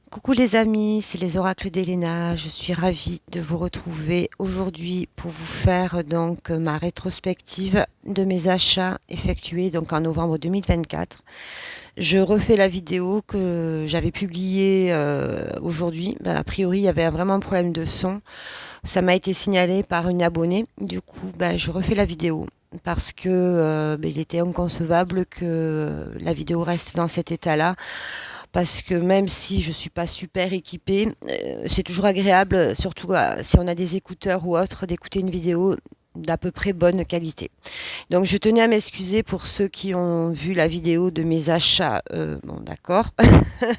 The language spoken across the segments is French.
Coucou les amis, c'est les oracles d'Elena. Je suis ravie de vous retrouver aujourd'hui pour vous faire donc ma rétrospective de mes achats effectués donc en novembre 2024. Je refais la vidéo que j'avais publiée aujourd'hui. A priori, il y avait vraiment un problème de son. Ça m'a été signalé par une abonnée. Du coup, je refais la vidéo parce que il était inconcevable que la vidéo reste dans cet état-là parce que même si je suis pas super équipée, c'est toujours agréable, surtout si on a des écouteurs ou autre, d'écouter une vidéo d'à peu près bonne qualité. Donc je tenais à m'excuser pour ceux qui ont vu la vidéo de mes achats. Bon d'accord,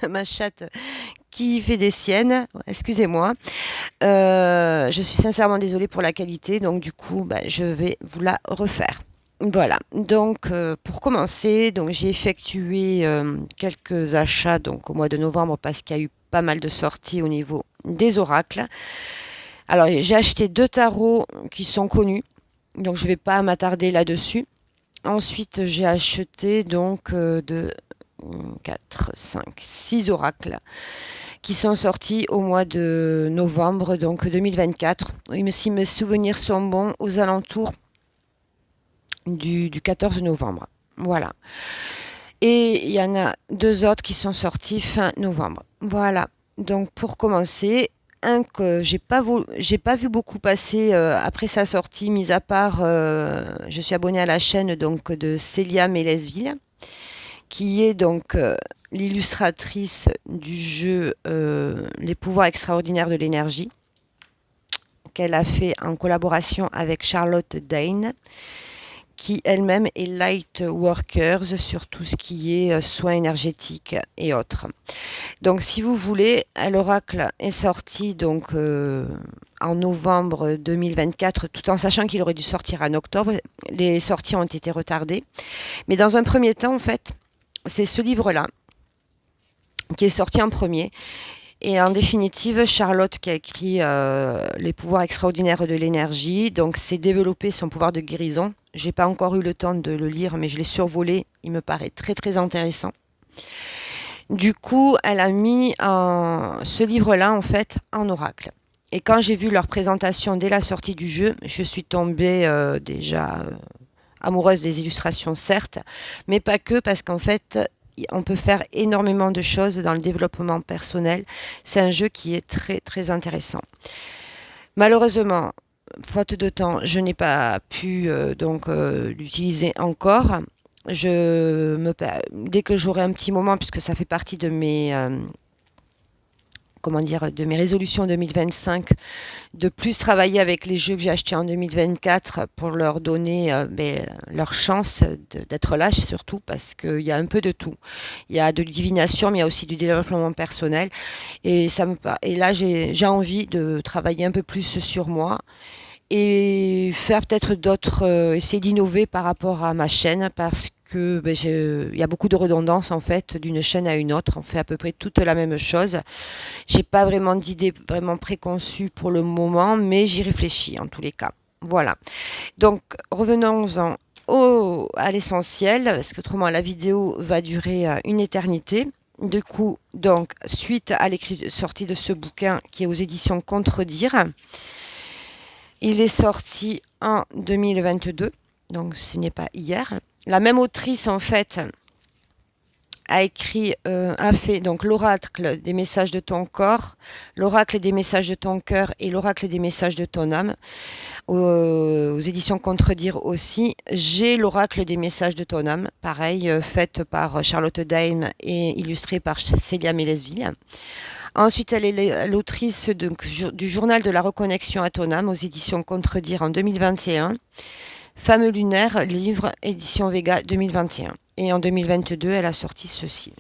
ma chatte qui fait des siennes, excusez-moi. Je suis sincèrement désolée pour la qualité, donc du coup je vais vous la refaire. Voilà, donc pour commencer, donc j'ai effectué quelques achats donc au mois de novembre parce qu'il y a eu pas mal de sorties au niveau des oracles. Alors j'ai acheté deux tarots qui sont connus, donc je ne vais pas m'attarder là-dessus. Ensuite j'ai acheté donc 4, 5, 6 oracles qui sont sortis au mois de novembre donc 2024. Si mes souvenirs sont bons, aux alentours du 14 novembre. Voilà. Et il y en a deux autres qui sont sortis fin novembre. Voilà. Donc pour commencer, un que j'ai pas vu beaucoup passer après sa sortie, mis à part, je suis abonnée à la chaîne donc de Célia Mélesville, qui est donc l'illustratrice du jeu Les pouvoirs extraordinaires de l'énergie, qu'elle a fait en collaboration avec Charlotte Dane, qui elle-même est light workers sur tout ce qui est soins énergétiques et autres. Donc si vous voulez, l'oracle est sorti donc en novembre 2024, tout en sachant qu'il aurait dû sortir en octobre. Les sorties ont été retardées. Mais dans un premier temps, en fait, c'est ce livre-là qui est sorti en premier. Et en définitive, Charlotte qui a écrit Les pouvoirs extraordinaires de l'énergie, donc c'est développer son pouvoir de guérison. J'ai pas encore eu le temps de le lire, mais je l'ai survolé. Il me paraît très très intéressant. Du coup, elle a mis ce livre-là en fait en oracle. Et quand j'ai vu leur présentation dès la sortie du jeu, je suis tombée déjà amoureuse des illustrations, certes, mais pas que, parce qu'en fait, on peut faire énormément de choses dans le développement personnel. C'est un jeu qui est très très intéressant. Malheureusement, faute de temps, je n'ai pas pu l'utiliser encore. Dès que j'aurai un petit moment, puisque ça fait partie de mes de mes résolutions 2025, de plus travailler avec les jeux que j'ai achetés en 2024 pour leur donner leur chance d'être là, surtout parce qu'il y a un peu de tout. Il y a de divination, mais il y a aussi du développement personnel. Et là, j'ai envie de travailler un peu plus sur moi et faire peut-être d'autres, essayer d'innover par rapport à ma chaîne parce que il y a beaucoup de redondance en fait d'une chaîne à une autre. On fait à peu près toute la même chose. J'ai pas vraiment d'idée vraiment préconçue pour le moment, mais j'y réfléchis en tous les cas. Voilà. Donc revenons-en à l'essentiel, parce qu'autrement la vidéo va durer une éternité. Du coup, donc, suite à sortie de ce bouquin qui est aux éditions Contredire, il est sorti en 2022, donc ce n'est pas hier. La même autrice, en fait, a fait donc l'oracle des messages de ton corps, l'oracle des messages de ton cœur et l'oracle des messages de ton âme. Aux éditions Contredire aussi. J'ai l'oracle des messages de ton âme, pareil, faite par Charlotte Dane et illustrée par Célia Mélesville. Ensuite, elle est l'autrice du journal de la reconnexion à ton âme aux éditions Contredire en 2021. Femme lunaire, livre, édition Vega 2021. Et en 2022, elle a sorti ceci.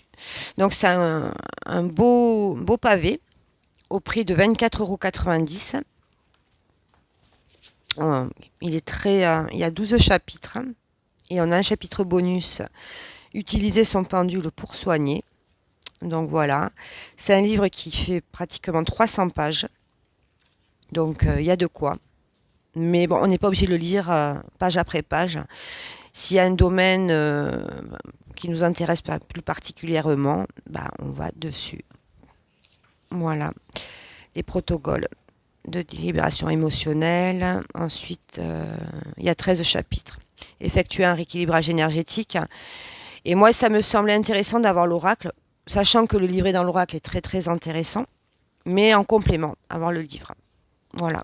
Donc c'est un beau pavé au prix de 24,90 €. Il est il y a 12 chapitres et on a un chapitre bonus, utiliser son pendule pour soigner. Donc voilà, c'est un livre qui fait pratiquement 300 pages. Donc il y a de quoi. Mais bon, on n'est pas obligé de le lire page après page. S'il y a un domaine qui nous intéresse plus particulièrement, on va dessus. Voilà, les protocoles de libération émotionnelle. Ensuite, il y a 13 chapitres. Effectuer un rééquilibrage énergétique. Et moi, ça me semblait intéressant d'avoir l'oracle, sachant que le livret dans l'oracle est très très intéressant, mais en complément, avoir le livre. Voilà.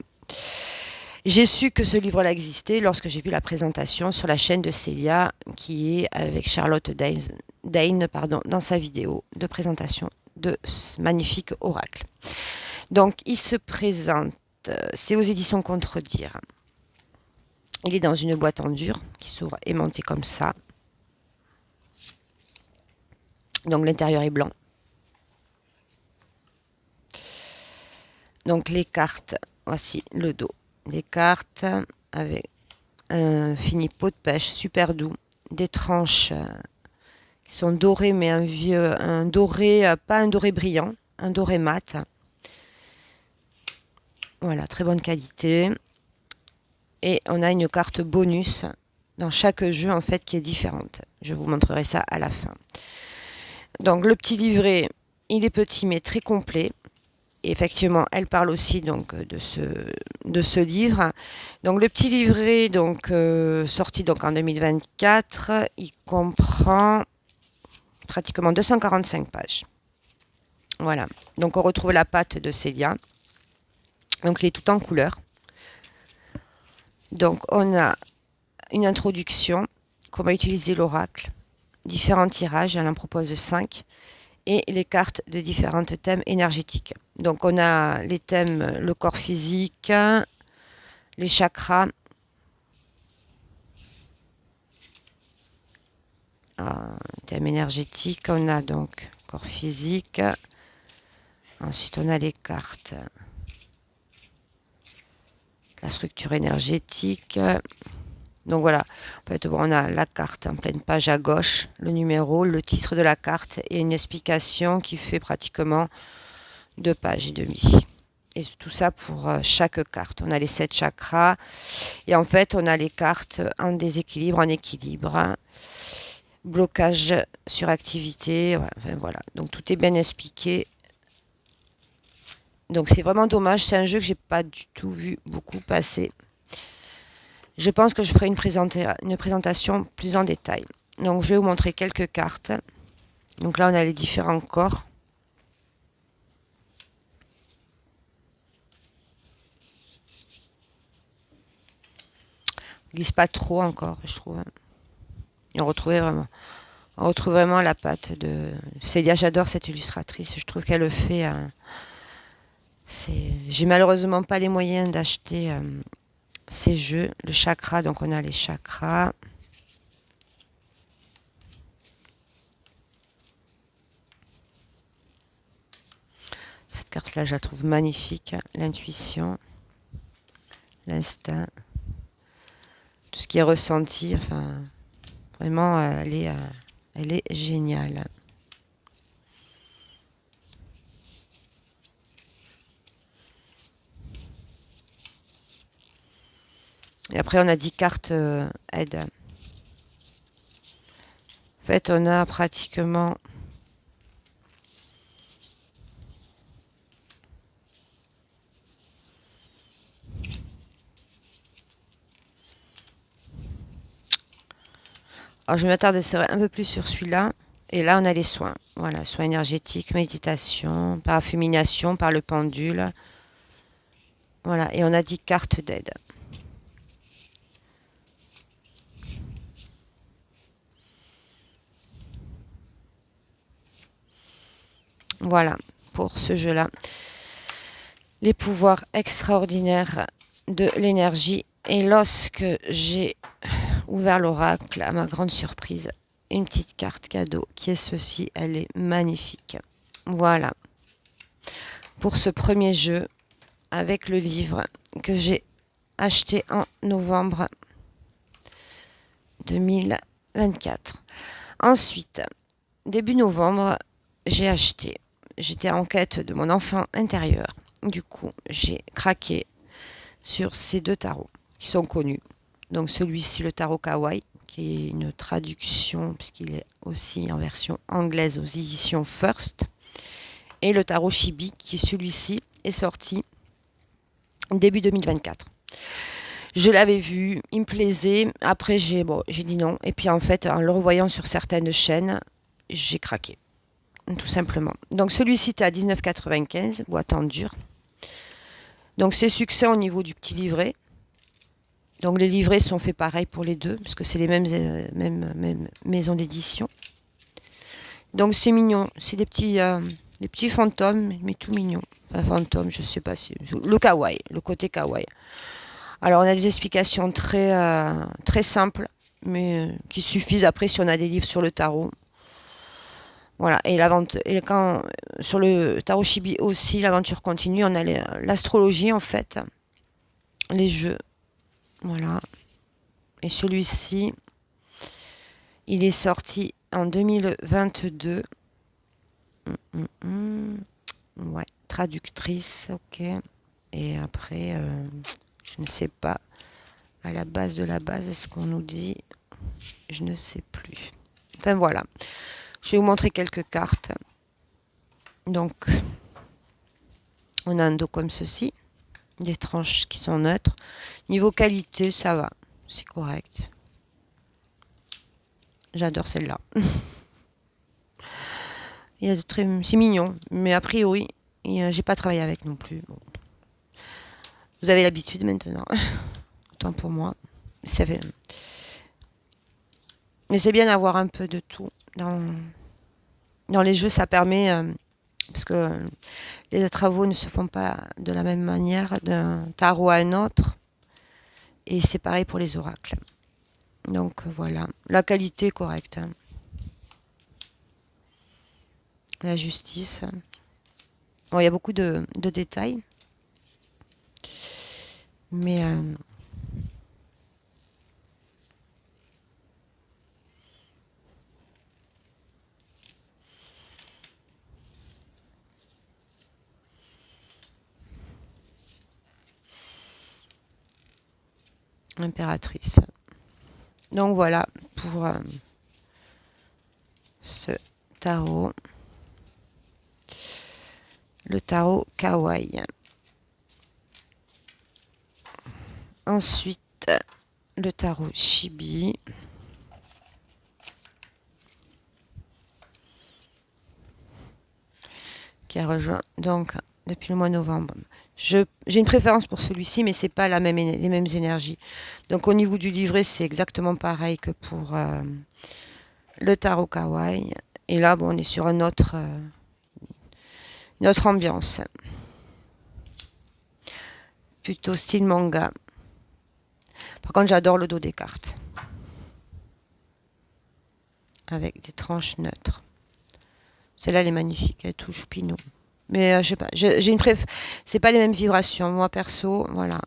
J'ai su que ce livre-là existait lorsque j'ai vu la présentation sur la chaîne de Célia, qui est avec Charlotte Dane, dans sa vidéo de présentation de ce magnifique oracle. Donc, il se présente, c'est aux éditions Contredire. Il est dans une boîte en dur qui s'ouvre aimantée comme ça. Donc, l'intérieur est blanc. Donc, les cartes, voici le dos. Les cartes avec un fini pot de pêche super doux, des tranches qui sont dorées, mais un doré, pas un doré brillant, un doré mat. Voilà, très bonne qualité. Et on a une carte bonus dans chaque jeu en fait qui est différente. Je vous montrerai ça à la fin. Donc le petit livret, il est petit mais très complet. Et effectivement, elle parle aussi donc de ce livre. Donc le petit livret donc sorti donc en 2024, il comprend pratiquement 245 pages. Voilà. Donc on retrouve la patte de Célia. Donc il est tout en couleur. Donc on a une introduction, comment utiliser l'oracle, différents tirages, elle en propose 5, et les cartes de différents thèmes énergétiques. Donc on a les thèmes, le corps physique, les chakras, thème énergétique, on a donc corps physique, ensuite on a les cartes, la structure énergétique. Donc voilà, en fait, on a la carte en pleine page à gauche, le numéro, le titre de la carte et une explication qui fait pratiquement 2 pages et demie. Et tout ça pour chaque carte. On a les 7 chakras et en fait, on a les cartes en déséquilibre, en équilibre, blocage, suractivité. Enfin, voilà, donc tout est bien expliqué. Donc c'est vraiment dommage, c'est un jeu que j'ai pas du tout vu beaucoup passer. Je pense que je ferai une présentation plus en détail. Donc je vais vous montrer quelques cartes. Donc là on a les différents corps. On glisse pas trop encore, je trouve. Et on retrouve vraiment la patte de Célia. J'adore cette illustratrice. Je trouve qu'elle le fait. J'ai malheureusement pas les moyens d'acheter ces jeux. Le chakra, donc on a les chakras. Cette carte-là, je la trouve magnifique. L'intuition, l'instinct, tout ce qui est ressenti. Enfin, vraiment, elle est géniale. Et après, on a 10 cartes aide. En fait, on a pratiquement alors, je vais m'attarder un peu plus sur celui-là. Et là, on a les soins. Voilà, soins énergétiques, méditation, parafumination par le pendule. Voilà, et on a 10 cartes d'aide. Voilà, pour ce jeu-là. Les pouvoirs extraordinaires de l'énergie. Et lorsque j'ai ouvert l'oracle, à ma grande surprise, une petite carte cadeau qui est ceci. Elle est magnifique. Voilà. Pour ce premier jeu, avec le livre que j'ai acheté en novembre 2024. Ensuite, début novembre, j'étais en quête de mon enfant intérieur. Du coup, j'ai craqué sur ces 2 tarots qui sont connus. Donc celui-ci, le tarot Kawaii, qui est une traduction, puisqu'il est aussi en version anglaise aux éditions First. Et le tarot Chibi, qui celui-ci est sorti début 2024. Je l'avais vu, il me plaisait. Après, j'ai dit non. Et puis en fait, en le revoyant sur certaines chaînes, j'ai craqué. Tout simplement. Donc celui-ci est à 19,95, boîte en dur. Donc c'est succès au niveau du petit livret. Donc les livrets sont faits pareil pour les deux, parce que c'est les mêmes maisons d'édition. Donc c'est mignon, c'est des petits fantômes, mais tout mignons. Enfin fantômes, je sais pas si... Le kawaii, le côté kawaii. Alors on a des explications très simples, mais qui suffisent après si on a des livres sur le tarot. Voilà, et sur le tarot Chibi aussi, l'aventure continue, on a l'astrologie en fait, les jeux, voilà. Et celui-ci, il est sorti en 2022. Ouais, traductrice, ok. Et après, je ne sais pas, à la base de la base, est-ce qu'on nous dit? Je ne sais plus. Enfin voilà. Je vais vous montrer quelques cartes. Donc, on a un dos comme ceci, des tranches qui sont neutres. Niveau qualité, ça va, c'est correct. J'adore celle-là. C'est mignon, mais a priori, j'ai pas travaillé avec non plus. Bon. Vous avez l'habitude maintenant, autant pour moi. Mais c'est bien d'avoir un peu de tout dans les jeux, ça permet, parce que les travaux ne se font pas de la même manière d'un tarot à un autre. Et c'est pareil pour les oracles. Donc voilà, la qualité est correcte. Hein. La justice. Bon, il y a beaucoup de détails. Mais impératrice. Donc voilà pour ce tarot. Le tarot kawaii. Ensuite, le tarot Chibi. Qui a rejoint donc depuis le mois de novembre. J'ai une préférence pour celui-ci, mais c'est pas les mêmes énergies. Donc au niveau du livret, c'est exactement pareil que pour le tarot kawaii. Et là, bon, on est sur une autre ambiance. Plutôt style manga. Par contre, j'adore le dos des cartes. Avec des tranches neutres. Celle-là, elle est magnifique. Elle est tout choupinou. Mais je sais pas. J'ai une c'est pas les mêmes vibrations. Moi, perso, voilà.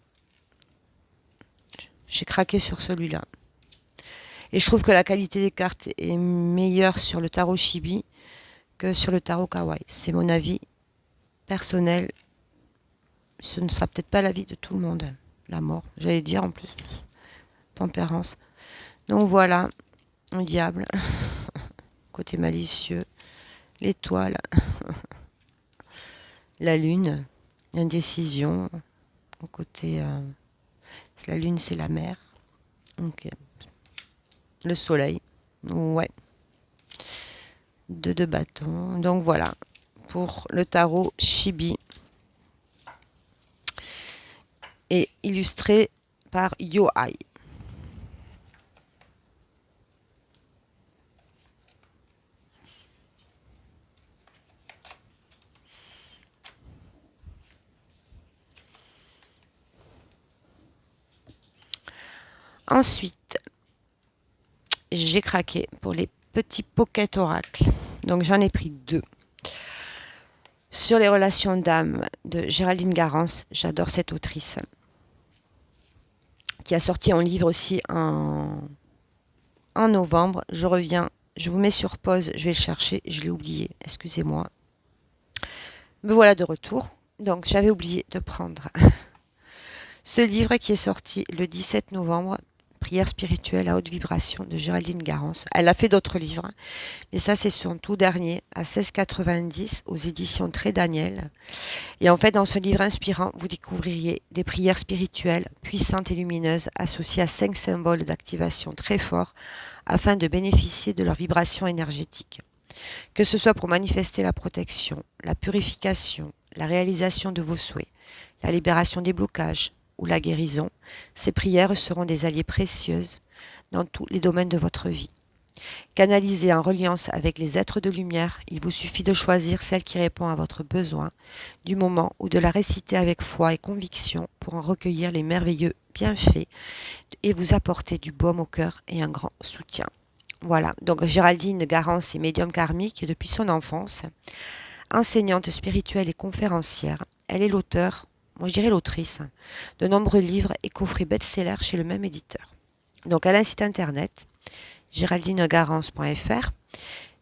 J'ai craqué sur celui-là. Et je trouve que la qualité des cartes est meilleure sur le tarot Chibi que sur le tarot kawaii. C'est mon avis personnel. Ce ne sera peut-être pas l'avis de tout le monde. La mort, j'allais dire en plus. Tempérance. Donc voilà, le diable. Côté malicieux. L'étoile. La lune. L'indécision. Côté... la lune, c'est la mer. Ok. Le soleil. Ouais. Deux bâtons. Donc voilà. Pour le tarot Chibi. Et illustré par Yohai. Ensuite, j'ai craqué pour les petits pocket oracles. Donc j'en ai pris 2. Sur les relations d'âme de Géraldine Garance, j'adore cette autrice. Qui a sorti un livre aussi en novembre. Je reviens, je vous mets sur pause, je vais le chercher, je l'ai oublié, excusez-moi. Me voilà de retour. Donc j'avais oublié de prendre ce livre qui est sorti le 17 novembre, prières spirituelles à haute vibration de Géraldine Garance. Elle a fait d'autres livres, hein, mais ça c'est son tout dernier, à 16,90 aux éditions Très Daniel. Et en fait, dans ce livre inspirant, vous découvririez des prières spirituelles puissantes et lumineuses associées à 5 symboles d'activation très forts afin de bénéficier de leur vibration énergétique. Que ce soit pour manifester la protection, la purification, la réalisation de vos souhaits, la libération des blocages ou la guérison, ces prières seront des alliés précieuses dans tous les domaines de votre vie. Canalisées en reliance avec les êtres de lumière, il vous suffit de choisir celle qui répond à votre besoin du moment ou de la réciter avec foi et conviction pour en recueillir les merveilleux bienfaits et vous apporter du baume au cœur et un grand soutien. Voilà, donc Géraldine Garance est médium karmique depuis son enfance, enseignante spirituelle et conférencière. Elle est l'auteur, moi je dirais l'autrice, de nombreux livres et coffrets best-sellers chez le même éditeur. Donc elle a un site internet, géraldinegarance.fr,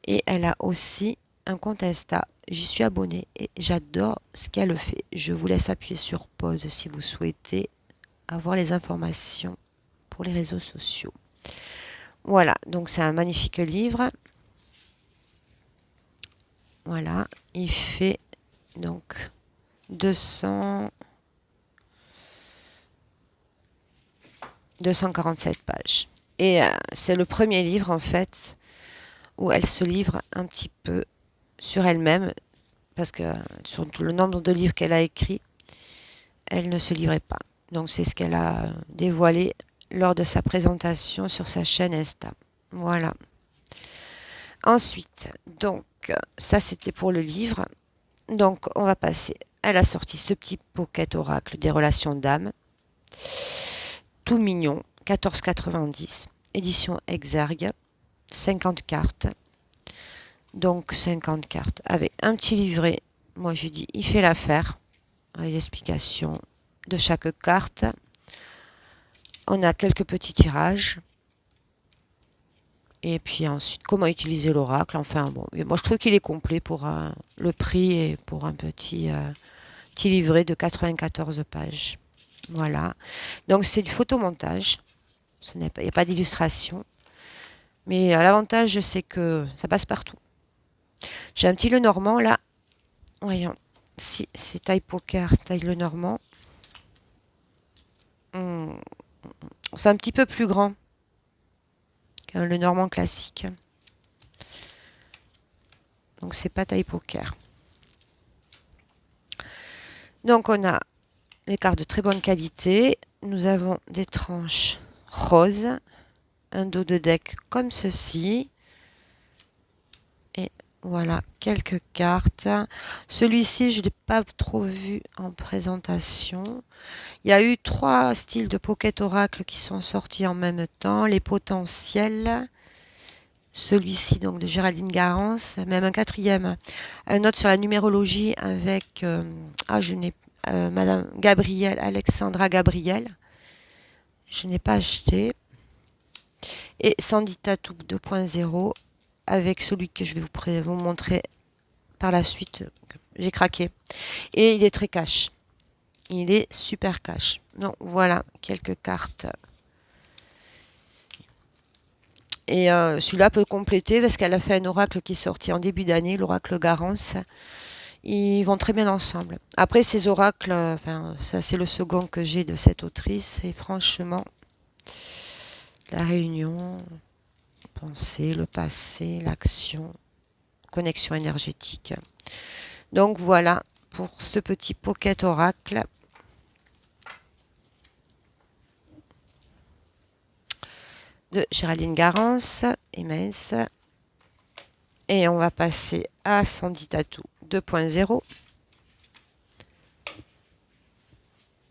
et elle a aussi un compte Insta. J'y suis abonnée et j'adore ce qu'elle fait. Je vous laisse appuyer sur pause si vous souhaitez avoir les informations pour les réseaux sociaux. Voilà, donc c'est un magnifique livre. Voilà, il fait donc 247 pages. Et c'est le premier livre en fait où elle se livre un petit peu sur elle-même, parce que sur tout le nombre de livres qu'elle a écrits, elle ne se livrait pas. Donc c'est ce qu'elle a dévoilé lors de sa présentation sur sa chaîne Insta. Voilà. Ensuite, donc, ça c'était pour le livre. Donc, on va passer. Elle a sorti ce petit pocket oracle des relations d'âme. Tout mignon, 14,90. Édition Exergue, 50 cartes. Donc, 50 cartes avec un petit livret. Moi, j'ai dit, il fait l'affaire. Avec l'explication de chaque carte. On a quelques petits tirages. Et puis ensuite, comment utiliser l'oracle. Enfin, bon, moi je trouve qu'il est complet pour le prix et pour un petit livret de 94 pages. Voilà. Donc c'est du photomontage. Il n'y a pas d'illustration. Mais l'avantage, c'est que ça passe partout. J'ai un petit Lenormand là. Voyons. Si c'est taille poker, taille Lenormand. C'est un petit peu plus grand qu'un Lenormand classique. Donc c'est pas taille poker. Donc on a les cartes de très bonne qualité. Nous avons des tranches roses, un dos de deck comme ceci. Et voilà quelques cartes. Celui-ci, je ne l'ai pas trop vu en présentation. Il y a eu 3 styles de Pocket Oracle qui sont sortis en même temps. Les potentiels. Celui-ci, donc de Géraldine Garance. Même un 4e. Un autre sur la numérologie avec... Madame Gabrielle, Alexandra Gabriel. Je n'ai pas acheté. Et Sandy Tattoo 2.0 avec celui que je vais vous montrer par la suite. J'ai craqué. Et il est très cash. Il est super cash. Donc voilà quelques cartes. Et celui-là peut compléter parce qu'elle a fait un oracle qui est sorti en début d'année, l'oracle Garance. Ils vont très bien ensemble. Après, ces oracles, ça c'est le second que j'ai de cette autrice. Et franchement, la réunion, pensée, le passé, l'action, connexion énergétique. Donc voilà pour ce petit pocket oracle. De Géraldine Garance, immense. Et on va passer à Sandy Tattoo 2.0.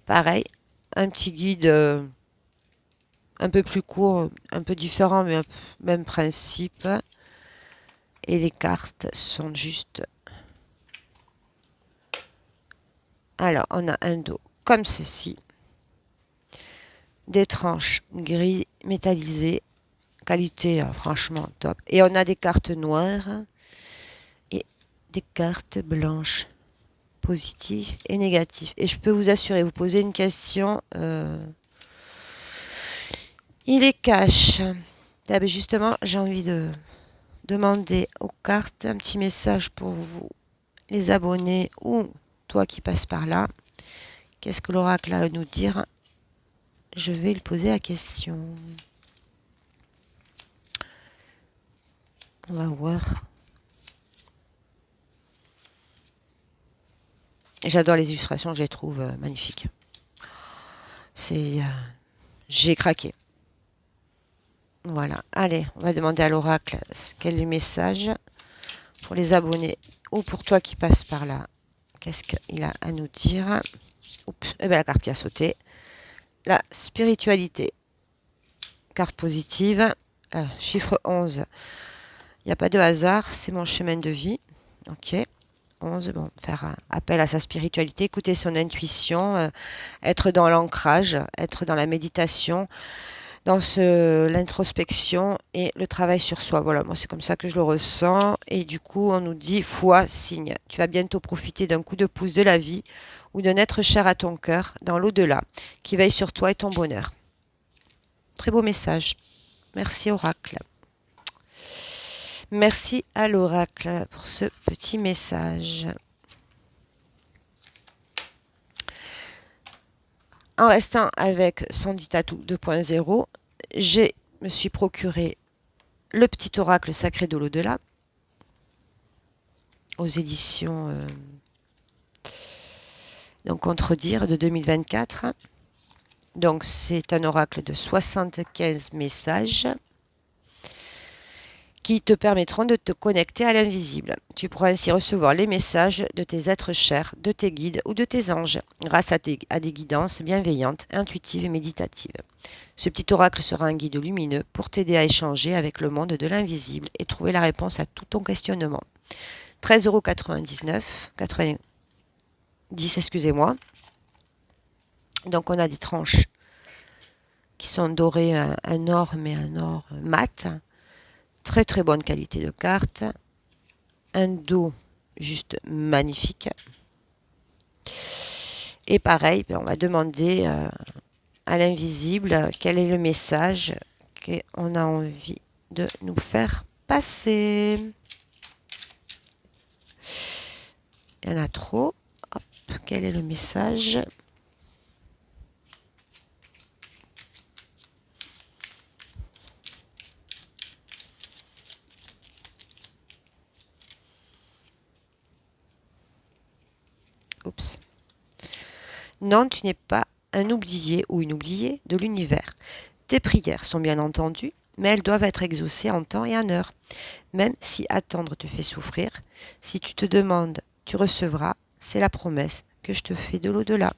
Pareil, un petit guide un peu plus court, un peu différent, mais même principe. Et les cartes sont juste... Alors, on a un dos comme ceci. Des tranches gris métallisées. Qualité franchement top. Et on a des cartes noires et des cartes blanches. Positives et négatives. Et je peux vous assurer, vous posez une question... Il est cash. Ah ben justement, j'ai envie de demander aux cartes un petit message pour vous, les abonnés ou toi qui passes par là. Qu'est-ce que l'oracle a à nous dire? Je vais lui poser la question. On va voir. J'adore les illustrations, je les trouve magnifiques. C'est, j'ai craqué. Voilà. Allez, on va demander à l'oracle quel est le message pour les abonnés ou pour toi qui passes par là. Qu'est-ce qu'il a à nous dire? Oups, eh ben, la carte qui a sauté. La spiritualité. Carte positive. Chiffre 11. Il n'y a pas de hasard, c'est mon chemin de vie. Ok. 11, bon, faire appel à sa spiritualité, écouter son intuition, être dans l'ancrage, être dans la méditation, dans l'introspection et le travail sur soi. Voilà, moi c'est comme ça que je le ressens. Et du coup, on nous dit foi, signe. Tu vas bientôt profiter d'un coup de pouce de la vie ou d'un être cher à ton cœur dans l'au-delà qui veille sur toi et ton bonheur. Très beau message. Merci Oracle. Merci à l'oracle pour ce petit message. En restant avec Sandy Tatou 2.0, je me suis procuré le petit oracle sacré de l'au-delà aux éditions donc Contredire de 2024. Donc c'est un oracle de 75 messages qui te permettront de te connecter à l'invisible. Tu pourras ainsi recevoir les messages de tes êtres chers, de tes guides ou de tes anges, grâce à des guidances bienveillantes, intuitives et méditatives. Ce petit oracle sera un guide lumineux pour t'aider à échanger avec le monde de l'invisible et trouver la réponse à tout ton questionnement. 13,99 €, 90, excusez-moi. Donc on a des tranches qui sont dorées, un or, mais un or mat. Très très bonne qualité de carte. Un dos juste magnifique. Et pareil, on va demander à l'invisible quel est le message qu'on a envie de nous faire passer. Il y en a trop. Hop, quel est le message? Oups. Non, tu n'es pas un oublié ou une oubliée de l'univers. Tes prières sont bien entendues, mais elles doivent être exaucées en temps et en heure. Même si attendre te fait souffrir, si tu te demandes, tu recevras, c'est la promesse que je te fais de l'au-delà.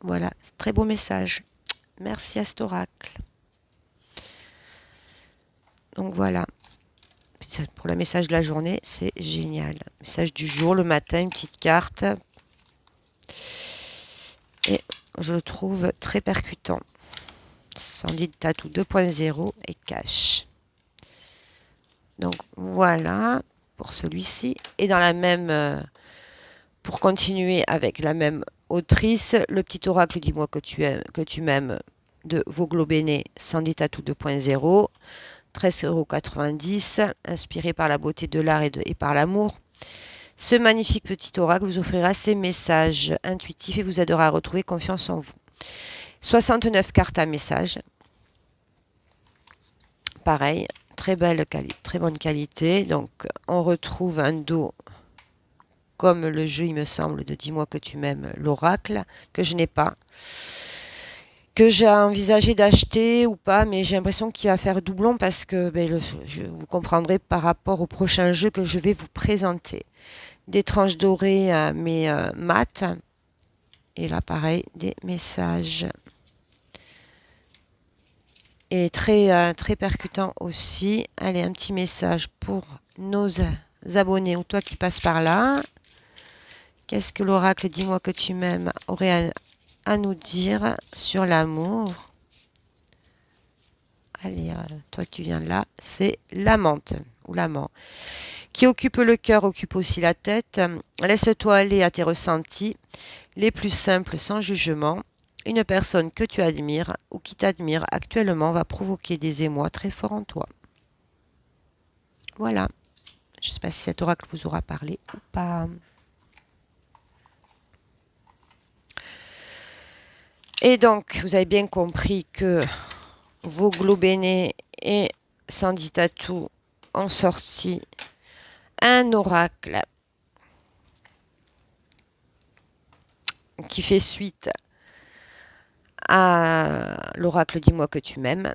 Voilà, très beau message. Merci à cet oracle. Donc voilà, pour le message de la journée, c'est génial. Message du jour, le matin, une petite carte. Et je le trouve très percutant. Sandy Tatou 2.0 et cash. Donc voilà pour celui-ci. Et dans la même, pour continuer avec la même autrice, le petit oracle dis-moi que tu aimes, que tu m'aimes de Voglobene, Sandy Tatou 2.0, 13,90 €, inspiré par la beauté de l'art et par l'amour. Ce magnifique petit oracle vous offrira ses messages intuitifs et vous aidera à retrouver confiance en vous. 69 cartes à message. Pareil, très bonne qualité. Donc, on retrouve un dos comme le jeu, il me semble, de Dis-moi que tu m'aimes, l'oracle, que je n'ai pas, que j'ai envisagé d'acheter ou pas, mais j'ai l'impression qu'il va faire doublon parce que vous comprendrez par rapport au prochain jeu que je vais vous présenter. Des tranches dorées, mais mat. Et là, pareil, des messages. Et très, très percutant aussi. Allez, un petit message pour nos abonnés ou toi qui passes par là. Qu'est-ce que l'oracle Dis-moi que tu m'aimes aurait à nous dire sur l'amour? Allez, toi tu viens là, c'est l'amante ou l'amant. Qui occupe le cœur, occupe aussi la tête. Laisse-toi aller à tes ressentis, les plus simples sans jugement. une personne que tu admires ou qui t'admire actuellement va provoquer des émois très forts en toi. Voilà. Je ne sais pas si cet oracle vous aura parlé ou pas. Et donc, vous avez bien compris que vos Globéné et Sandy Tattoo ont sorti un oracle qui fait suite à l'oracle Dis-moi que tu m'aimes.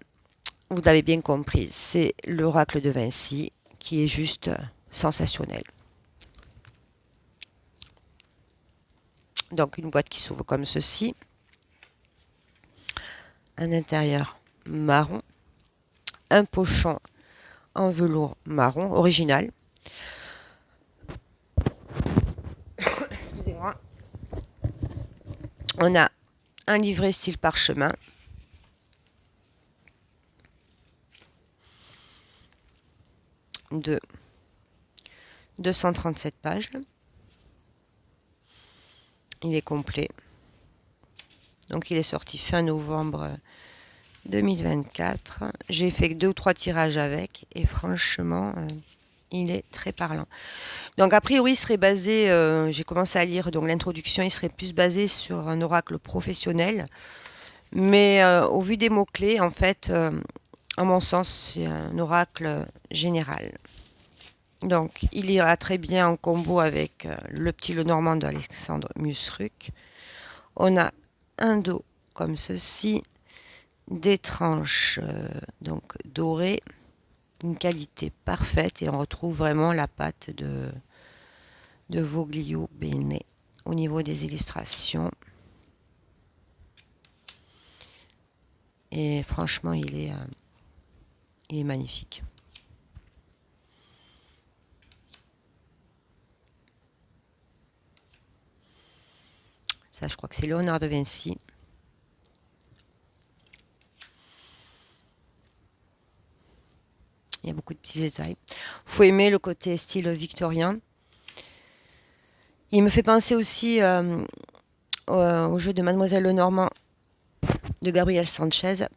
Vous l'avez bien compris, c'est l'oracle de Vinci qui est juste sensationnel. Donc une boîte qui s'ouvre comme ceci. Un intérieur marron. Un pochon en velours marron, original. Excusez-moi. On a un livret style parchemin. De 237 pages. Il est complet. Donc il est sorti fin novembre 2024. J'ai fait 2 ou 3 tirages avec et franchement, il est très parlant. Donc a priori, il serait basé, j'ai commencé à lire donc l'introduction, il serait plus basé sur un oracle professionnel. Mais au vu des mots-clés, en fait, à mon sens, c'est un oracle général. Donc, il ira très bien en combo avec le petit Lenormand d'Alexandre Musruc. On a un dos comme ceci, des tranches donc dorées, une qualité parfaite et on retrouve vraiment la patte de Voglio Bene au niveau des illustrations. Et franchement, il est magnifique. Ça, je crois que c'est Léonard de Vinci. Il y a beaucoup de petits détails. Faut aimer le côté style victorien. Il me fait penser aussi au jeu de Mademoiselle Lenormand de Gabriel Sanchez.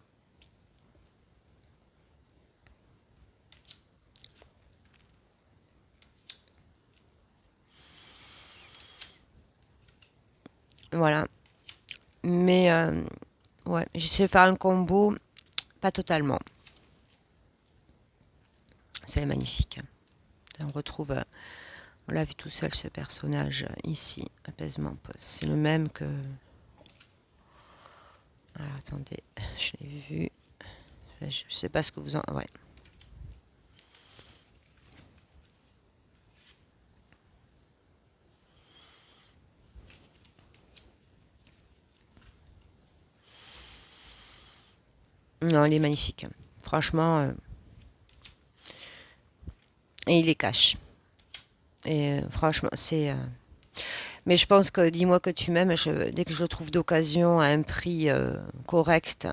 Voilà. Mais ouais, j'essaie de faire un combo, pas totalement. C'est magnifique. On retrouve, on l'a vu tout seul ce personnage ici, apaisement. C'est le même que. Alors attendez, je l'ai vu. Je sais pas ce que vous en. Ouais. Non, il est magnifique. Franchement, et il les cache. Et franchement, c'est. Mais je pense que dis-moi que tu m'aimes, dès que je le trouve d'occasion à un prix correct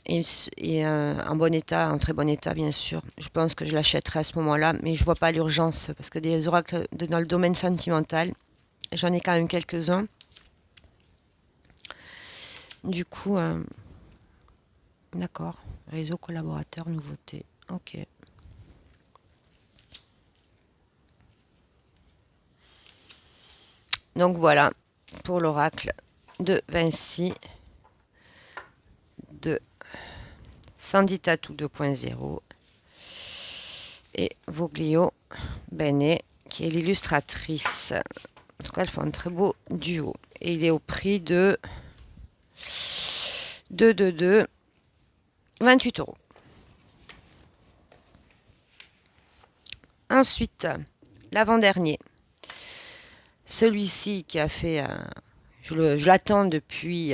et en bon état, en très bon état bien sûr, je pense que je l'achèterai à ce moment-là, mais je vois pas l'urgence parce que des oracles dans le domaine sentimental, j'en ai quand même quelques-uns. Du coup, d'accord, réseau collaborateur, nouveauté, ok. Donc voilà pour l'oracle de Vinci de Sandy Tattoo 2.0 et Voglio Bene qui est l'illustratrice. En tout cas, elles font un très beau duo. Et il est au prix de 28 euros. Ensuite, l'avant-dernier. Celui-ci qui a fait... je l'attends depuis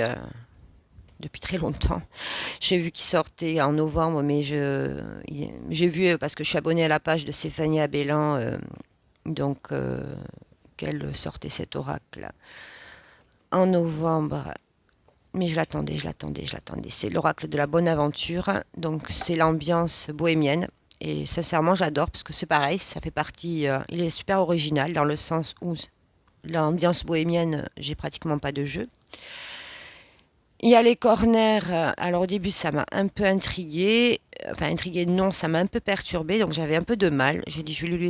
très longtemps. J'ai vu qu'il sortait en novembre, mais j'ai vu, parce que je suis abonnée à la page de Stéphanie Abellan, donc qu'elle sortait cet oracle en novembre. Mais je l'attendais. C'est l'oracle de la bonne aventure, donc c'est l'ambiance bohémienne. Et sincèrement, j'adore, parce que c'est pareil, ça fait partie... il est super original, dans le sens où l'ambiance bohémienne, j'ai pratiquement pas de jeu. Il y a les corners. Alors au début, ça m'a un peu intriguée. Enfin, intriguée, non, ça m'a un peu perturbée. Donc j'avais un peu de mal. J'ai dit, je vais lui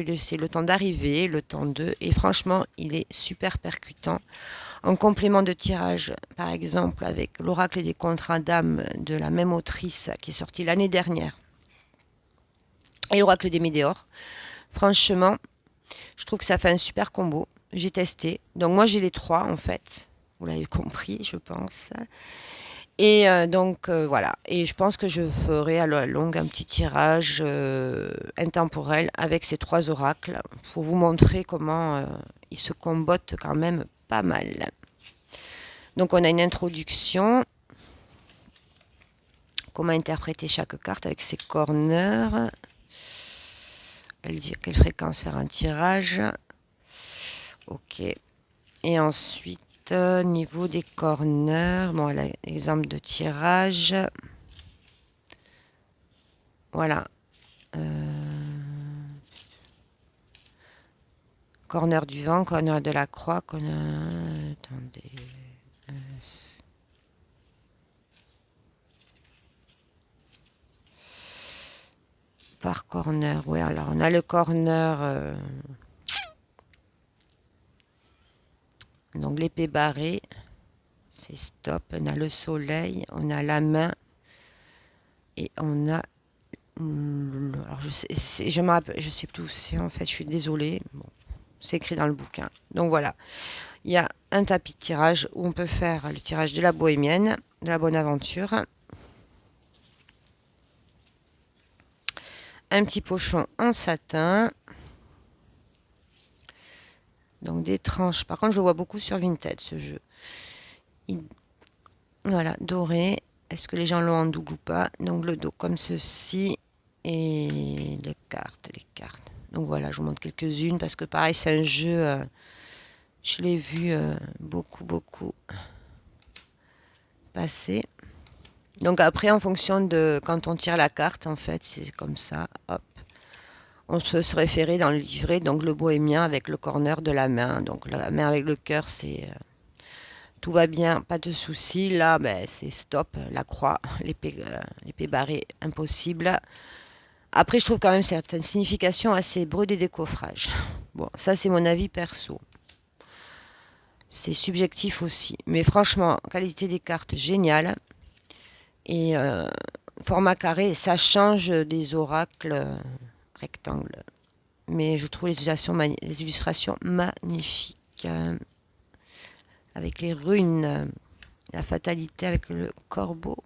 laisser le temps d'arriver, le temps de. Et franchement, il est super percutant. En complément de tirage, par exemple, avec l'Oracle des contrats d'âme de la même autrice qui est sortie l'année dernière. Et l'Oracle des Météores. Franchement, je trouve que ça fait un super combo. J'ai testé. Donc moi, j'ai les trois, en fait. Vous l'avez compris, je pense. Et donc voilà. Et je pense que je ferai à la longue un petit tirage intemporel avec ces trois oracles pour vous montrer comment ils se combattent quand même pas mal. Donc on a une introduction, comment interpréter chaque carte avec ses corners. Elle dit à quelle fréquence faire un tirage. Ok. Et ensuite, niveau des corners, bon, l'exemple de tirage. Voilà. Corner du vent, corner de la croix, corner... Attendez. Par corner, oui, alors on a le corner... donc l'épée barrée, c'est stop. On a le soleil, on a la main et on a... Alors je sais plus où c'est en fait, je suis désolée. Bon, c'est écrit dans le bouquin. Donc voilà, il y a un tapis de tirage où on peut faire le tirage de la bohémienne, de la bonne aventure. Un petit pochon en satin. Donc des tranches. Par contre, je le vois beaucoup sur Vinted, ce jeu. Voilà, doré. Est-ce que les gens l'ont en double ou pas? Donc le dos comme ceci. Et les cartes, les cartes. Donc voilà, je vous montre quelques-unes parce que pareil, c'est un jeu... je l'ai vu beaucoup passer. Donc après, en fonction de quand on tire la carte, en fait, c'est comme ça. Hop. On peut se référer dans le livret, donc le bohémien avec le corner de la main. Donc la main avec le cœur, c'est tout va bien, pas de soucis. Là, ben, c'est stop, la croix, l'épée barrée, impossible. Après, je trouve quand même certaines significations assez brutes des décoffrages. Bon, ça c'est mon avis perso. C'est subjectif aussi. Mais franchement, qualité des cartes, géniale. Et format carré, ça change des oracles rectangles. Mais je trouve les illustrations magnifiques. Avec les runes, la fatalité avec le corbeau.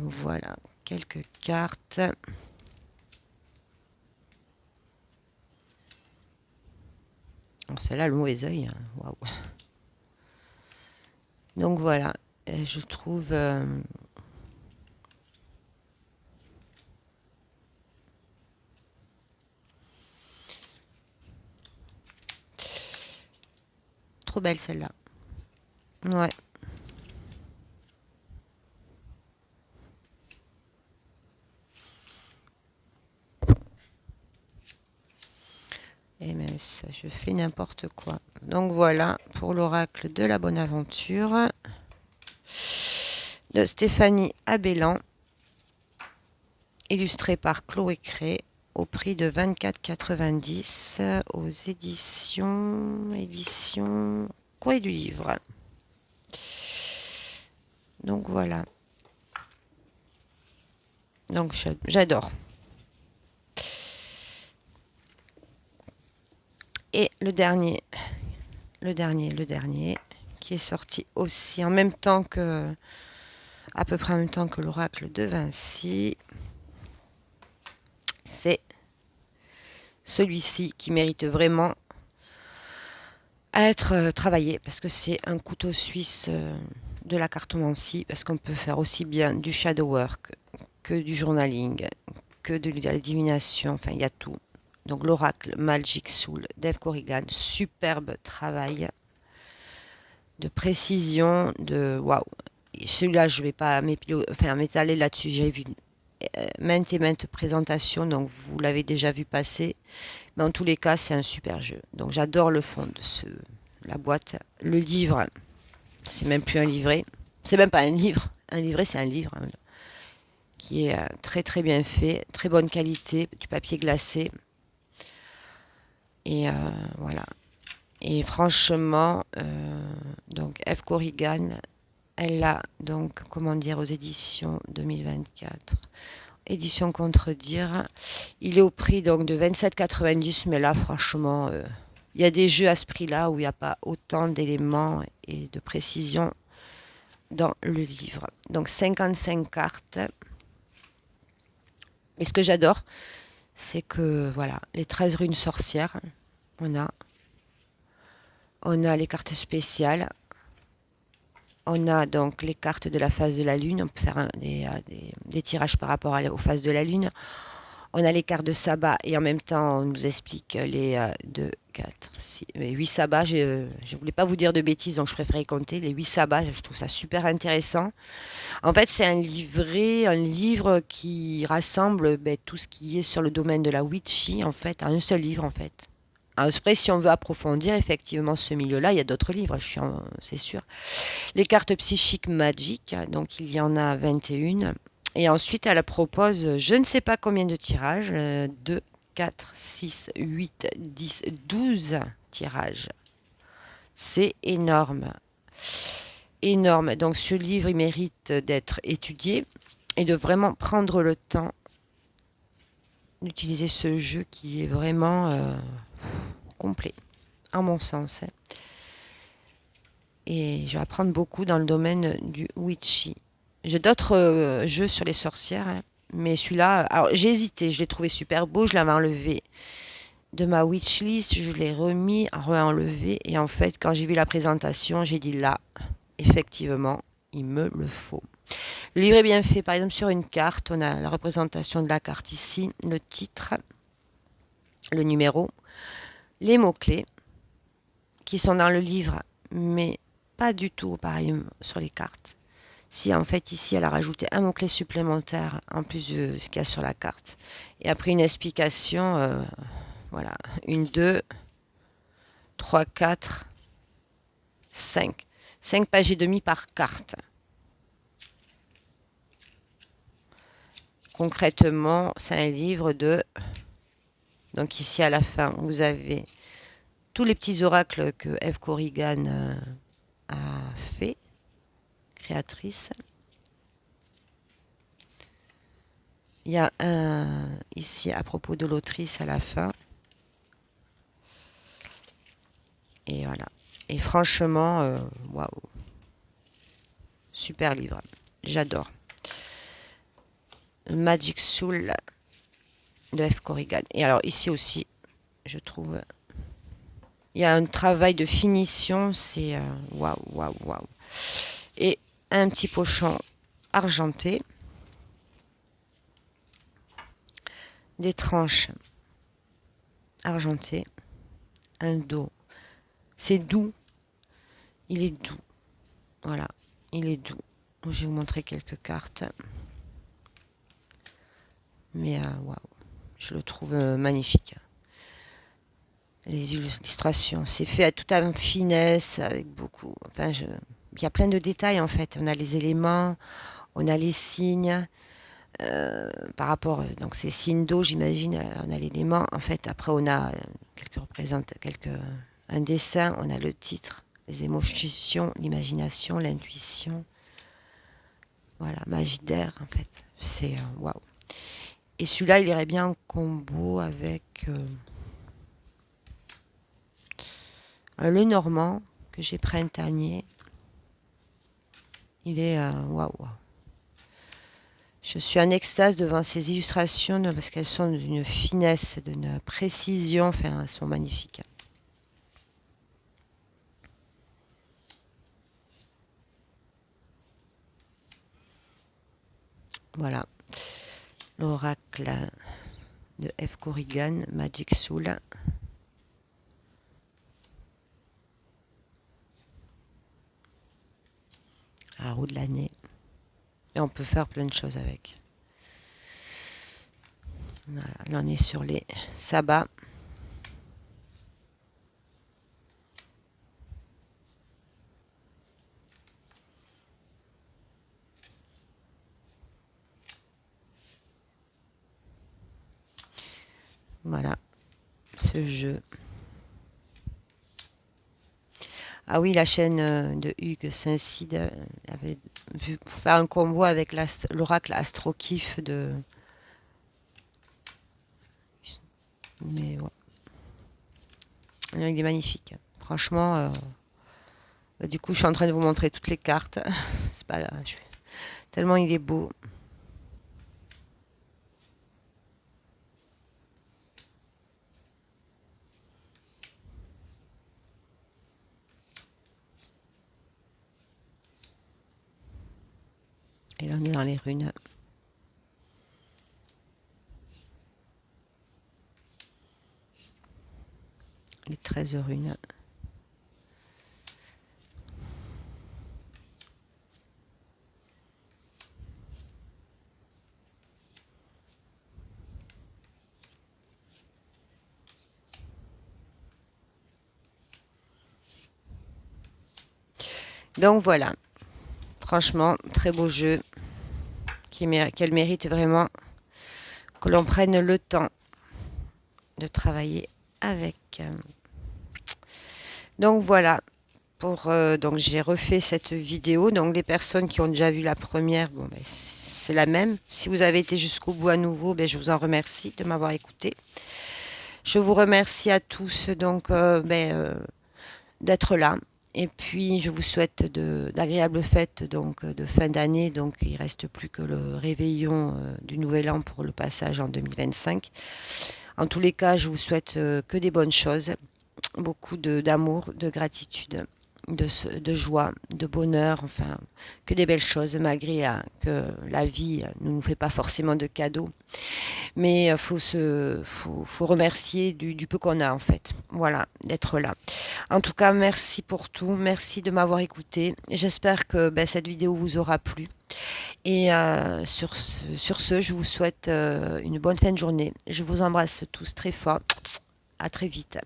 Voilà, quelques cartes. Celle-là, le mauvais œil. Waouh. Donc voilà, je trouve... trop belle celle-là. Ouais. Et mince, je fais n'importe quoi. Donc voilà pour l'oracle de la bonne aventure de Stéphanie Abellan, illustré par Chloé Cré, au prix de 24,90 aux éditions Courrier du Livre. Donc voilà. Donc j'adore. Et le dernier, qui est sorti aussi en même temps que, à peu près en même temps que l'oracle de Vinci, c'est celui-ci qui mérite vraiment à être travaillé parce que c'est un couteau suisse de la cartomancie, parce qu'on peut faire aussi bien du shadow work que du journaling, que de la divination, enfin il y a tout. Donc l'oracle Magic Soul d'Eve Corrigan, superbe travail de précision, de waouh. Celui-là, je ne vais pas m'étaler là-dessus. J'ai vu maintes et maintes présentations, donc vous l'avez déjà vu passer. Mais en tous les cas, c'est un super jeu. Donc j'adore le fond de la boîte. Le livre, c'est même plus un livret. C'est même pas un livre. Un livret, c'est un livre, hein, qui est très très bien fait, très bonne qualité, du papier glacé. Et voilà. Et franchement, donc F. Corrigan, elle l'a donc, comment dire, aux éditions 2024. Édition Contredire. Il est au prix donc de 27,90, mais là, franchement, il y a des jeux à ce prix-là où il n'y a pas autant d'éléments et de précision dans le livre. Donc 55 cartes. Et ce que j'adore, c'est que voilà, les 13 runes sorcières, on a, on a les cartes spéciales, on a donc les cartes de la phase de la lune, on peut faire des tirages par rapport aux phases de la lune. On a les cartes de sabbat et en même temps on nous explique les 2, 4, 6, 8 sabbats. Je ne voulais pas vous dire de bêtises donc je préférais compter. Les 8 sabbats, je trouve ça super intéressant. En fait c'est un livre qui rassemble tout ce qui est sur le domaine de la witchy en fait, à un seul livre en fait. Après, si on veut approfondir effectivement ce milieu-là, il y a d'autres livres, c'est sûr. Les cartes psychiques magiques, donc il y en a 21. Et ensuite, elle propose je ne sais pas combien de tirages, 2, 4, 6, 8, 10, 12 tirages. C'est énorme. Énorme. Donc ce livre, il mérite d'être étudié et de vraiment prendre le temps d'utiliser ce jeu qui est vraiment complet, à mon sens. Et je vais apprendre beaucoup dans le domaine du witchy. J'ai d'autres jeux sur les sorcières, hein, mais celui-là, alors j'ai hésité, je l'ai trouvé super beau, je l'avais enlevé de ma wishlist, je l'ai enlevé, et en fait, quand j'ai vu la présentation, j'ai dit là, effectivement, il me le faut. Le livre est bien fait, par exemple, sur une carte, on a la représentation de la carte ici, le titre, le numéro, les mots-clés qui sont dans le livre, mais pas du tout pareil sur les cartes. Si en fait ici elle a rajouté un mot-clé supplémentaire en plus de ce qu'il y a sur la carte. Et après une explication, voilà, une, deux, trois, quatre, cinq. 5 pages et demie par carte. Concrètement, c'est un livre de... Donc ici à la fin, vous avez tous les petits oracles que F. Corrigan a fait, créatrice. Il y a un ici à propos de l'autrice à la fin. Et voilà. Et franchement, waouh. Super livre. J'adore. Magic Soul de F. Corrigan. Et alors ici aussi, je trouve, il y a un travail de finition, c'est waouh, waouh, waouh. Et un petit pochon argenté, des tranches argentées, un dos. C'est doux, il est doux. Voilà, il est doux. Je vais vous montrer quelques cartes. Mais waouh, je le trouve magnifique. Les illustrations, c'est fait à toute en finesse, avec beaucoup. Enfin, il y a plein de détails en fait. On a les éléments, on a les signes. Par rapport, donc c'est signes d'eau, j'imagine. On a l'élément. En fait, après, on a un dessin. On a le titre, les émotions, l'imagination, l'intuition. Voilà, magie d'air en fait. C'est waouh. Et celui-là, il irait bien en combo avec le normand que j'ai printanier. Il est waouh. Je suis en extase devant ces illustrations parce qu'elles sont d'une finesse, d'une précision. Enfin, elles sont magnifiques. Voilà. L'oracle de F. Corrigan, Magic Soul. La roue de l'année. Et on peut faire plein de choses avec. Voilà, là on est sur les sabbats. Voilà, ce jeu. Ah oui, la chaîne de Hugues Saint-Cide avait vu pour faire un combo avec l'oracle Astrokif de. Mais ouais, il est magnifique. Franchement, du coup, je suis en train de vous montrer toutes les cartes. C'est pas là, tellement il est beau. Et là, on est dans les runes. Les 13 runes. Donc voilà, franchement, très beau jeu qu'elle mérite vraiment que l'on prenne le temps de travailler avec. Donc voilà, donc j'ai refait cette vidéo. Donc les personnes qui ont déjà vu la première, bon, ben, c'est la même. Si vous avez été jusqu'au bout à nouveau, ben, je vous en remercie de m'avoir écouté. Je vous remercie à tous d'être là. Et puis je vous souhaite d'agréables fêtes donc de fin d'année. Donc il reste plus que le réveillon du Nouvel An pour le passage en 2025. En tous les cas, je vous souhaite que des bonnes choses, beaucoup d'amour, de gratitude, de joie, de bonheur, enfin que des belles choses malgré que la vie ne nous fait pas forcément de cadeaux. Mais il faut remercier du peu qu'on a en fait. Voilà, d'être là. En tout cas, merci pour tout. Merci de m'avoir écouté. J'espère que cette vidéo vous aura plu. Et sur ce, je vous souhaite une bonne fin de journée. Je vous embrasse tous très fort. À très vite.